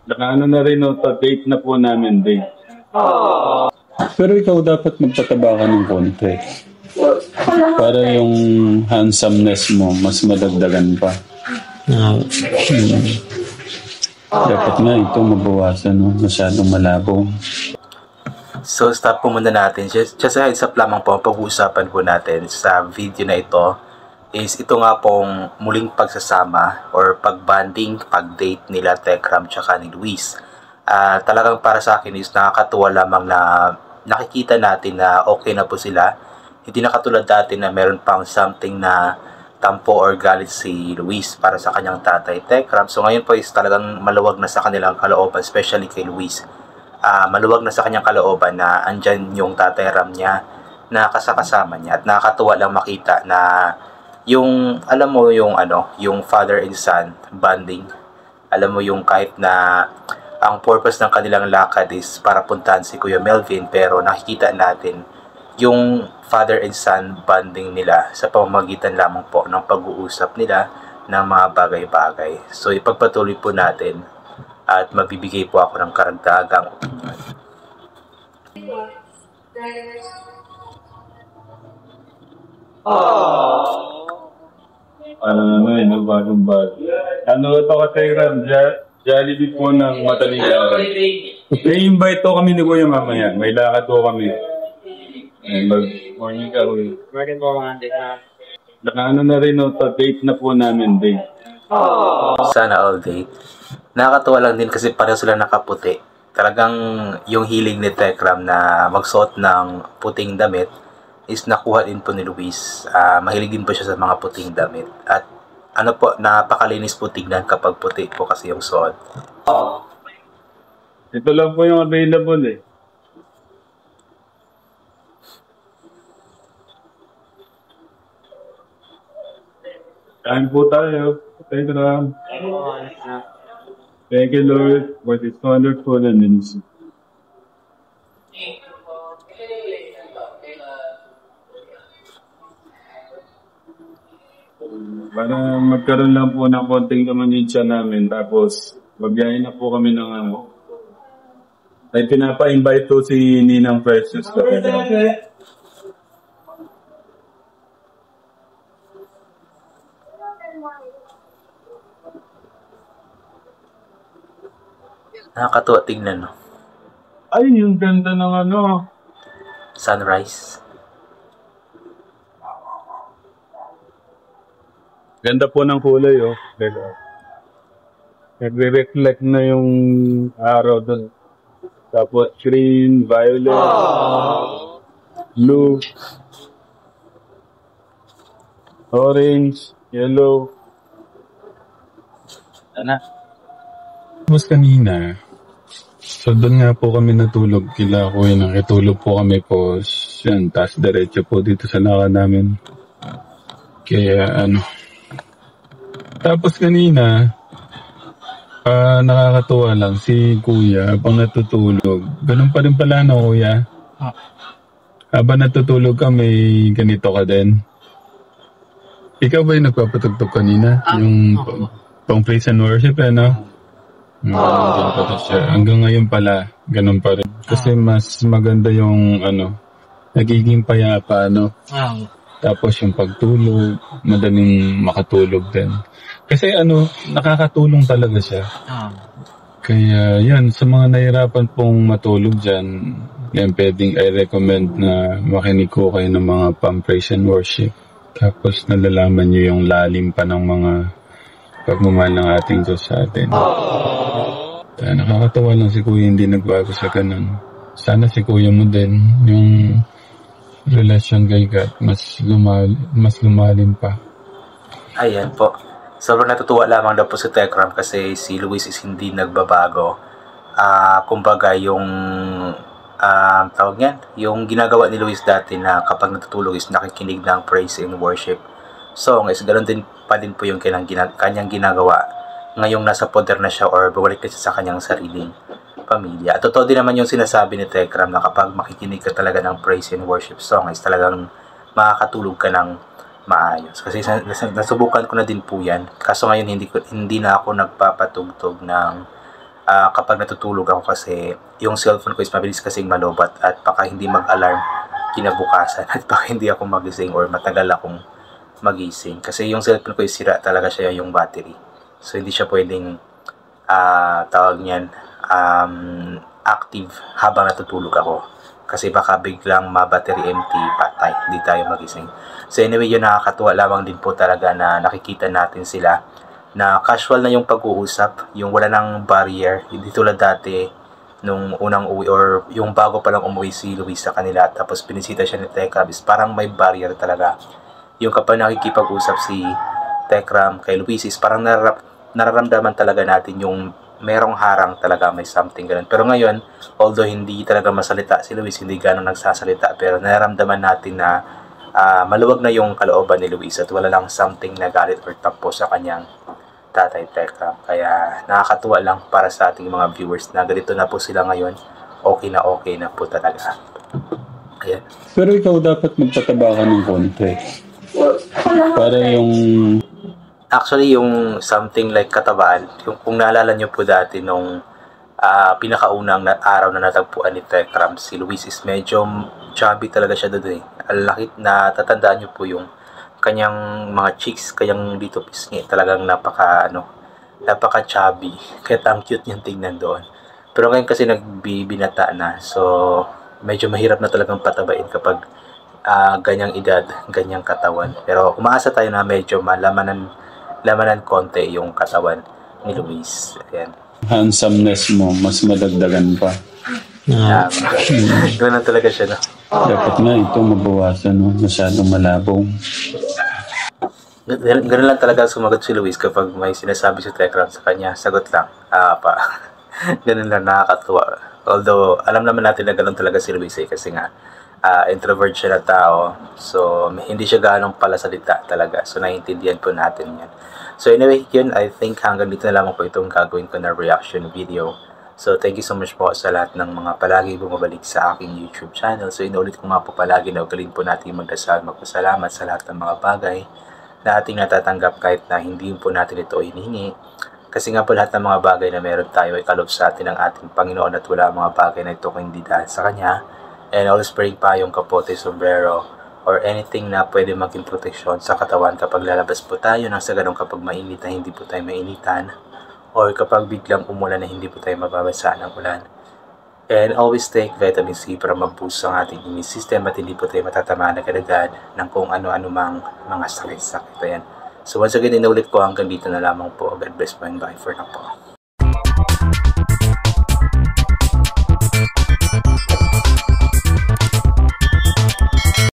Nakaano na rin, no, date na po namin, date. Pero ikaw dapat magpataba ka ng konti. Para yung handsomeness mo, mas madagdagan pa. Dapat nga ito mabawasan, no? Masyadong malabo. So, stop po muna natin. Just a heads up lamang po, pag-uusapan po natin sa video na ito is ito nga pong muling pagsasama or pag-bonding, pag-date nila Tekram tsaka ni Luis. Talagang para sa akin is nakakatuwa lamang na nakikita natin na okay na po sila. Hindi na katulad dati na meron pang something na tampo or galit si Luis para sa kanyang tatay Tekram. So ngayon po is talagang maluwag na sa kanilang kalooban, especially kay Luis. Maluwag na sa kanyang kalooban na andyan yung tatay Ram niya na kasakasama niya, at nakakatuwa lang makita na yung, alam mo yung yung father and son bonding. Alam mo yung kahit na ang purpose ng kanilang lakad is para puntahan si Kuya Melvin, pero nakikita natin yung father and son bonding nila sa pamamagitan lamang po ng pag-uusap nila ng mga bagay-bagay. So ipagpatuloy po natin at magbibigay po ako ng karagdagang opinion. Ano naman, bagong bago. Ano ito ka, Tekram? Jollibee po ng madaling araw. May-invite to kami ni Kuya mamaya. May lakad to kami. Mag-morning ka, Kuya. Morning po mga date na. Nakaano na rin, no, date na po namin, date. Sana all date. Nakakatuwa lang din kasi pareho sila nakaputi. Talagang yung hiling ni Tekram na magsuot ng puting damit is nakuha din po ni Luis. Mahilig din po siya sa mga puting damit. At ano po, napakalinis po tignan kapag puti po kasi yung suot. Ito lang po yung available eh. Kain po tayo. Tekram. Thank you, Lord, for this wonderful and innocent. Para magkaroon lang po ng konting kamanisya namin, tapos magbiyahin na po kami ng ay pinapa-invite po si Ninang Precious. Nakakatuwa tingnan, no? Ay, yung ganda ng Sunrise. Ganda po ng kulay, oh. Nagre-reflect na yung araw doon. Tapos green, violet, blue, orange, yellow. Tapos kanina, so doon nga po kami natulog kila Kuya. Nakitulog po kami po. Yan, taas diretso po dito sa lakad namin. Kaya tapos kanina, nakakatuwa lang si Kuya habang natutulog. Ganun pa rin pala, no, Kuya? Habang natutulog ka, may ganito ka din. Ikaw ba yung nagpapatugtog kanina? Yung pang praise and worship, no? Hanggang ngayon pala, ganun pa rin. Kasi mas maganda yung nagiging payapa, Tapos yung pagtulog, madaling makatulog din. Kasi nakakatulong talaga siya. Kaya yan, sa mga nahirapan pong matulog dyan, yan pwedeng I-recommend na makinig ko kayo ng mga pang-praise and worship. Tapos nalalaman nyo yung lalim pa ng mga pagmamahal ng ating Diyos sa atin. Nakakatawa lang si Kuya hindi nagbago sa ganun. Sana si Kuya mo din, yung relasyon kay God, mas lumalim pa. Ayan po. Sobrang natutuwa lamang daw po si Tekram kasi si Luis is hindi nagbabago. Kumbaga yung tawag yan, yung ginagawa ni Luis dati na kapag natutulog is nakikinig ng praise and worship song is ganoon din pa din po yung kanyang ginagawa ngayong nasa poder na siya or bumalik na siya sa kanyang sariling pamilya. At totoo din naman yung sinasabi ni Tekram na kapag makikinig ka talaga ng praise and worship song is talagang makakatulog ka ng maayos. Kasi nasubukan ko na din po yan. Kaso ngayon hindi na ako nagpapatugtog ng kapag natutulog ako kasi yung cellphone ko is mabilis kasing malobat at baka hindi mag-alarm kinabukasan at baka hindi ako magising or matagal akong magising. Kasi yung cellphone ko is sira talaga siya yung battery. So hindi siya pwedeng tawag niyan active habang natutulog ako. Kasi baka biglang ma-battery empty, patay, hindi tayo magising. So anyway, yun nakakatuwa lamang din po talaga na nakikita natin sila na casual na yung pag-uusap, yung wala nang barrier, hindi tulad dati nung unang uwi or yung bago pa lang umuwi si Luis sa kanila tapos binisita siya ni Tekram, is parang may barrier talaga. Yung kapag nakikipag-usap si Tekram kay Luis is parang nararamdaman talaga natin yung merong harang talaga, may something ganun. Pero ngayon, although hindi talaga masalita si Luis, hindi ganun nagsasalita, pero nararamdaman natin na maluwag na yung kalooban ni Luis at wala lang something na galit or tampo sa kanyang tatay Tekram. Kaya nakakatuwa lang para sa ating mga viewers na ganito na po sila ngayon. Okay na po talaga. Ayan. Pero ikaw dapat magpataba ka ng konti. Para yung... Actually, yung something like katabaan, yung kung naalala nyo po dati nung pinakaunang araw na natagpuan ni Tekram, si Luis is medyo chubby talaga siya doon eh. Alakit na tatandaan nyo po yung kanyang mga cheeks, kanyang dito pisngi, talagang napaka chubby. Kaya ang cute niyang tingnan doon. Pero ngayon kasi nagbibinata na, so medyo mahirap na talagang patabain kapag ganyang edad, ganyang katawan. Pero umaasa tayo na medyo lamanan konti yung katawan ni Luis. Ayan. Handsomeness mo, mas madagdagan pa. Ganun talaga siya, no? Dapat nga ito mabawasan, no? Masyadong malabo. Ganun lang talaga sumagot si Luis kapag may sinasabi si Tekram sa kanya. Sagot lang, pa. Ganun lang, nakakatuwa. Although, alam naman natin na ganun talaga si Luis eh, kasi nga, introvert siya na tao. So, hindi siya ganong palasalita talaga. So, naiintindihan po natin yan. So, anyway, yun, I think hanggang dito na lamang po itong gagawin ko na reaction video. So, thank you so much po sa lahat ng mga palagi bumabalik sa aking YouTube channel. So, inuulit ko nga po palagi na ugalin po natin magdasal, magpasalamat sa lahat ng mga bagay na ating natatanggap kahit na hindi po natin ito hinihingi. Kasi nga po lahat ng mga bagay na meron tayo ay kalob sa atin ng ating Panginoon at wala mga bagay na ito kung hindi dahil sa Kanya. And always praying pa yung kapote, sombrero, or anything na pwede maging proteksyon sa katawan kapag lalabas po tayo nang sa ganun kapag mainit na hindi po tayo mainitan. Or kapag biglang umulan na hindi po tayo mababasa ng ulan. And always take vitamin C para mag-boost ang ating immune system at hindi po tayo matatamaan agad-agad ng kung ano-ano mang mga sakit-sakit. Ayan. So once again, inulit ko hanggang dito na lamang po. God bless po and bye for now po.